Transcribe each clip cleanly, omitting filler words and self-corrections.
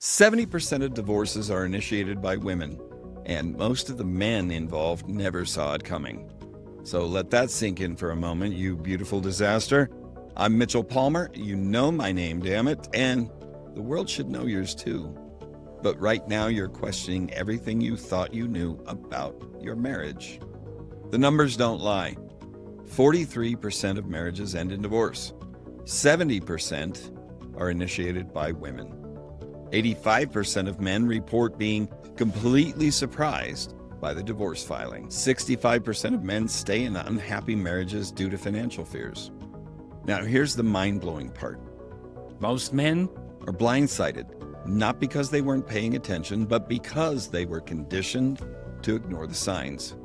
70% of divorces are initiated by women, and most of the men involved never saw it coming. So let that sink in for a moment, you beautiful disaster. I'm Mitchell Palmer. You know my name, damn it, and the world should know yours too. But right now you're questioning everything you thought you knew about your marriage. The numbers don't lie. 43% of marriages end in divorce. 70% are initiated by women. 85% of men report being completely surprised by the divorce filing. 65% of men stay in unhappy marriages due to financial fears. Now, here's the mind-blowing part. Most men are blindsided, not because they weren't paying attention, but because they were conditioned to ignore the signs.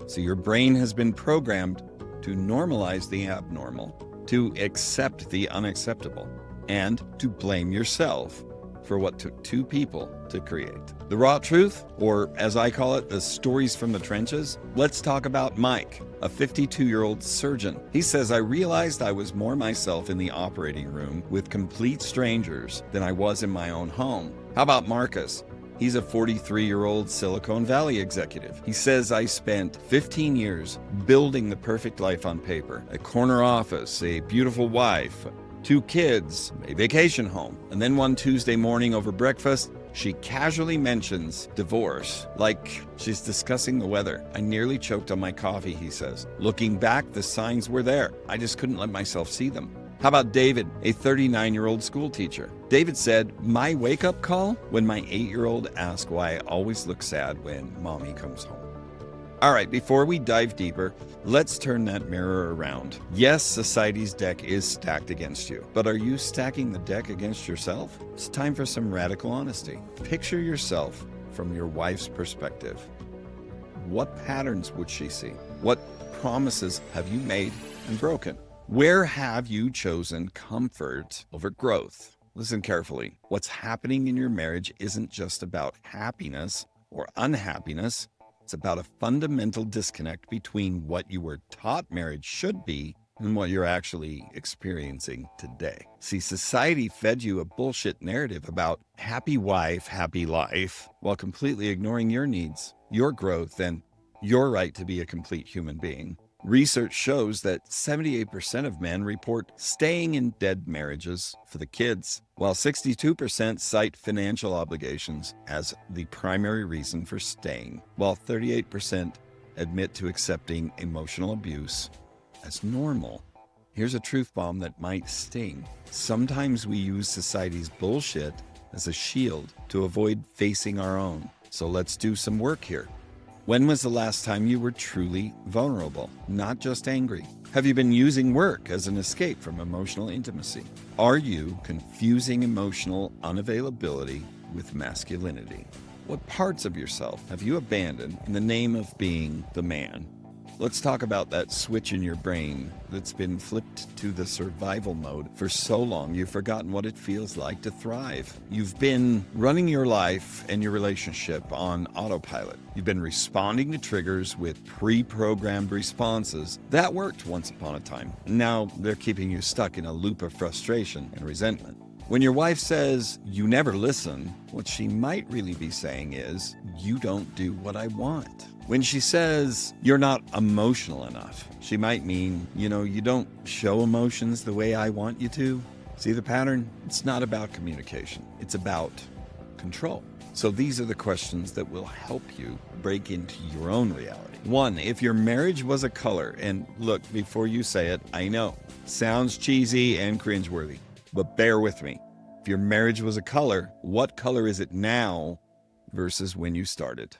So your brain has been programmed to normalize the abnormal, to accept the unacceptable, and to blame yourself for what took two people to create. The raw truth, or as I call it, the stories from the trenches. Let's talk about Mike, a 52-year-old surgeon. He says, I realized I was more myself in the operating room with complete strangers than I was in my own home. How about Marcus? He's a 43-year-old Silicon Valley executive. He says, I spent 15 years building the perfect life on paper, a corner office, a beautiful wife, 2 kids, a vacation home. And then one Tuesday morning over breakfast, she casually mentions divorce, like she's discussing the weather. I nearly choked on my coffee, he says. Looking back, the signs were there. I just couldn't let myself see them. How about David, a 39-year-old school teacher? David said, my wake-up call when my 8-year-old asked why I always look sad when mommy comes home. All right, before we dive deeper, let's turn that mirror around. Yes, society's deck is stacked against you, but are you stacking the deck against yourself? It's time for some radical honesty. Picture yourself from your wife's perspective. What patterns would she see? What promises have you made and broken? Where have you chosen comfort over growth? Listen carefully. What's happening in your marriage isn't just about happiness or unhappiness. It's about a fundamental disconnect between what you were taught marriage should be and what you're actually experiencing today. See, society fed you a bullshit narrative about happy wife, happy life, while completely ignoring your needs, your growth, and your right to be a complete human being. Research shows that 78% of men report staying in dead marriages for the kids, while 62% cite financial obligations as the primary reason for staying, while 38% admit to accepting emotional abuse as normal. Here's a truth bomb that might sting. Sometimes we use society's bullshit as a shield to avoid facing our own. So let's do some work here. When was the last time you were truly vulnerable, not just angry? Have you been using work as an escape from emotional intimacy? Are you confusing emotional unavailability with masculinity? What parts of yourself have you abandoned in the name of being the man? Let's talk about that switch in your brain that's been flipped to the survival mode for so long you've forgotten what it feels like to thrive. You've been running your life and your relationship on autopilot. You've been responding to triggers with pre-programmed responses. That worked once upon a time. Now they're keeping you stuck in a loop of frustration and resentment. When your wife says, you never listen, what she might really be saying is, you don't do what I want. When she says, you're not emotional enough, she might mean, you don't show emotions the way I want you to. See the pattern? It's not about communication. It's about control. So these are the questions that will help you break into your own reality. 1, if your marriage was a color, and look, before you say it, I know, sounds cheesy and cringeworthy, but bear with me. If your marriage was a color, what color is it now versus when you started?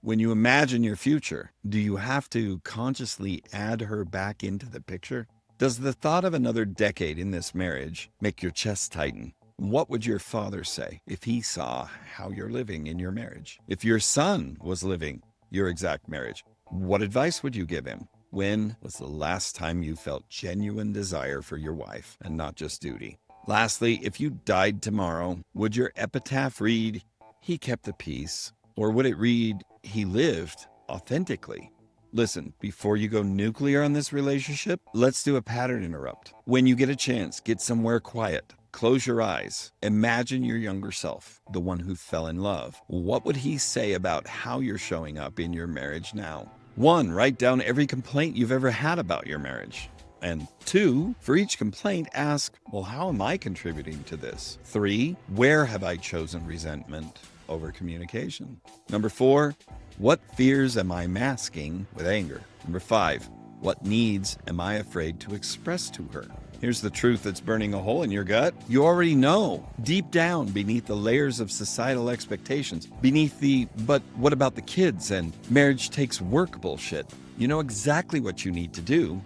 When you imagine your future, do you have to consciously add her back into the picture? Does the thought of another decade in this marriage make your chest tighten? What would your father say if he saw how you're living in your marriage? If your son was living your exact marriage, what advice would you give him? When was the last time you felt genuine desire for your wife and not just duty? Lastly, if you died tomorrow, would your epitaph read, he kept the peace? Or would it read, he lived authentically? Listen, before you go nuclear on this relationship, let's do a pattern interrupt. When you get a chance, get somewhere quiet. Close your eyes. Imagine your younger self, the one who fell in love. What would he say about how you're showing up in your marriage now? 1, write down every complaint you've ever had about your marriage. And 2, for each complaint, ask, well, how am I contributing to this? 3, where have I chosen resentment over communication? Number 4, what fears am I masking with anger? Number 5, what needs am I afraid to express to her? Here's the truth that's burning a hole in your gut. You already know, deep down beneath the layers of societal expectations, beneath the, but what about the kids and marriage takes work bullshit. You know exactly what you need to do.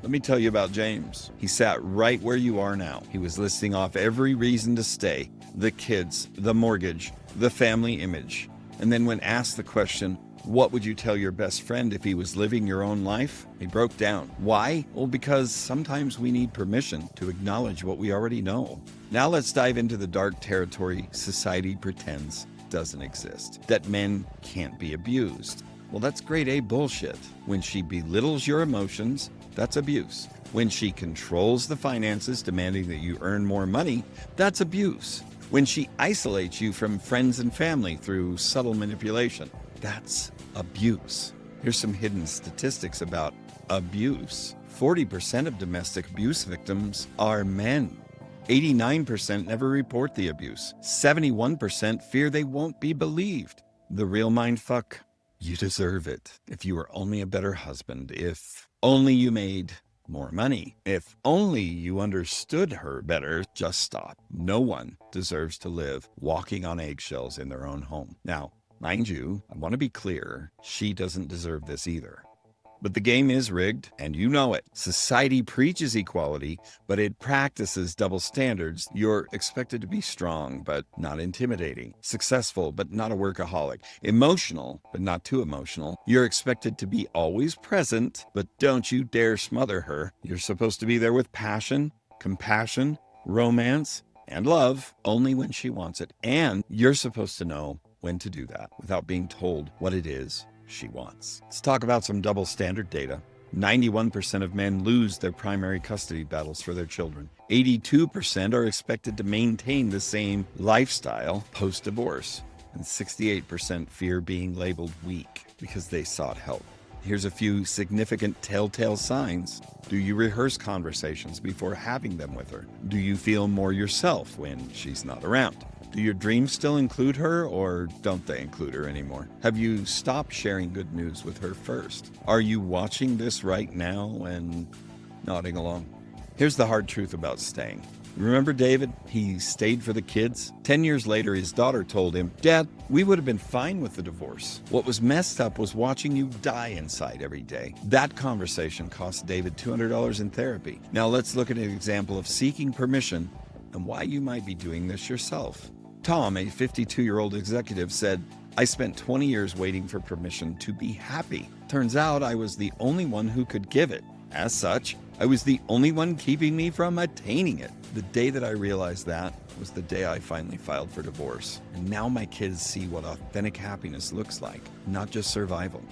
Let me tell you about James. He sat right where you are now. He was listing off every reason to stay: the kids, the mortgage, the family image. And then when asked the question, what would you tell your best friend if he was living your own life? He broke down. Why? Well, because sometimes we need permission to acknowledge what we already know. Now let's dive into the dark territory society pretends doesn't exist. That men can't be abused. Well, that's grade A bullshit. When she belittles your emotions, that's abuse. When she controls the finances, demanding that you earn more money, that's abuse. When she isolates you from friends and family through subtle manipulation, that's abuse. Here's some hidden statistics about abuse. 40% of domestic abuse victims are men. 89% never report the abuse. 71% fear they won't be believed. The real mindfuck? You deserve it. If you were only a better husband, if only you made more money, if only you understood her better, just stop. No one deserves to live walking on eggshells in their own home. Now, mind you, I want to be clear, she doesn't deserve this either. But the game is rigged, and you know it. Society preaches equality, but it practices double standards. You're expected to be strong, but not intimidating. Successful, but not a workaholic. Emotional, but not too emotional. You're expected to be always present, but don't you dare smother her. You're supposed to be there with passion, compassion, romance, and love, only when she wants it. And you're supposed to know when to do that without being told what it is she wants. Let's talk about some double standard data. 91% of men lose their primary custody battles for their children. 82% are expected to maintain the same lifestyle post-divorce. And 68% fear being labeled weak because they sought help. Here's a few significant telltale signs. Do you rehearse conversations before having them with her? Do you feel more yourself when she's not around? Do your dreams still include her, or don't they include her anymore? Have you stopped sharing good news with her first? Are you watching this right now and nodding along? Here's the hard truth about staying. Remember David? He stayed for the kids. 10 years later, his daughter told him, "Dad, we would have been fine with the divorce. What was messed up was watching you die inside every day." That conversation cost David $200 in therapy. Now let's look at an example of seeking permission and why you might be doing this yourself. Tom, a 52-year-old executive, said, "I spent 20 years waiting for permission to be happy. Turns out I was the only one who could give it. As such, I was the only one keeping me from attaining it. The day that I realized that was the day I finally filed for divorce. And now my kids see what authentic happiness looks like, not just survival."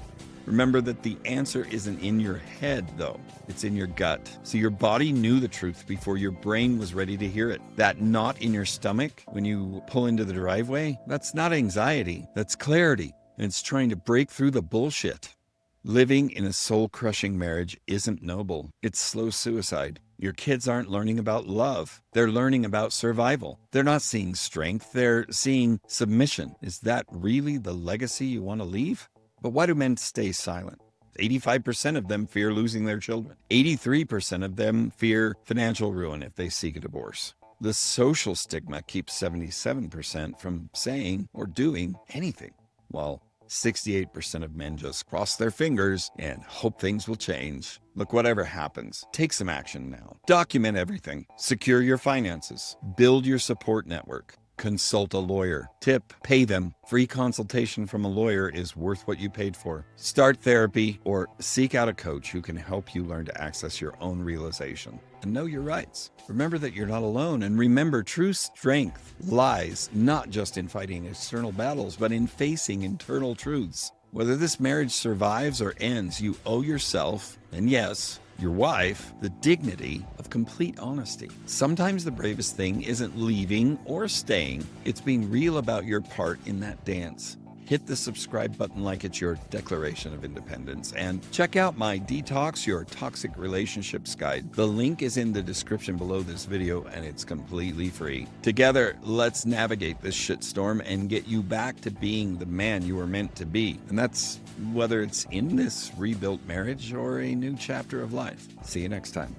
Remember that the answer isn't in your head, though. It's in your gut. So your body knew the truth before your brain was ready to hear it. That knot in your stomach when you pull into the driveway, that's not anxiety. That's clarity. And it's trying to break through the bullshit. Living in a soul-crushing marriage isn't noble. It's slow suicide. Your kids aren't learning about love. They're learning about survival. They're not seeing strength. They're seeing submission. Is that really the legacy you want to leave? But why do men stay silent? 85% of them fear losing their children. 83% of them fear financial ruin if they seek a divorce. The social stigma keeps 77% from saying or doing anything, while 68% of men just cross their fingers and hope things will change. Look, whatever happens, take some action now. Document everything. Secure your finances. Build your support network. Consult a lawyer. Tip, pay them. Free consultation from a lawyer is worth what you paid for. Start therapy or seek out a coach who can help you learn to access your own realization and know your rights. Remember that you're not alone, and remember true strength lies not just in fighting external battles, but in facing internal truths. Whether this marriage survives or ends, you owe yourself, and yes, your wife, the dignity of complete honesty. Sometimes the bravest thing isn't leaving or staying, it's being real about your part in that dance. Hit the subscribe button like it's your Declaration of Independence, and check out my Detox Your Toxic Relationships Guide. The link is in the description below this video, and it's completely free. Together, let's navigate this shitstorm and get you back to being the man you were meant to be. And that's whether it's in this rebuilt marriage or a new chapter of life. See you next time.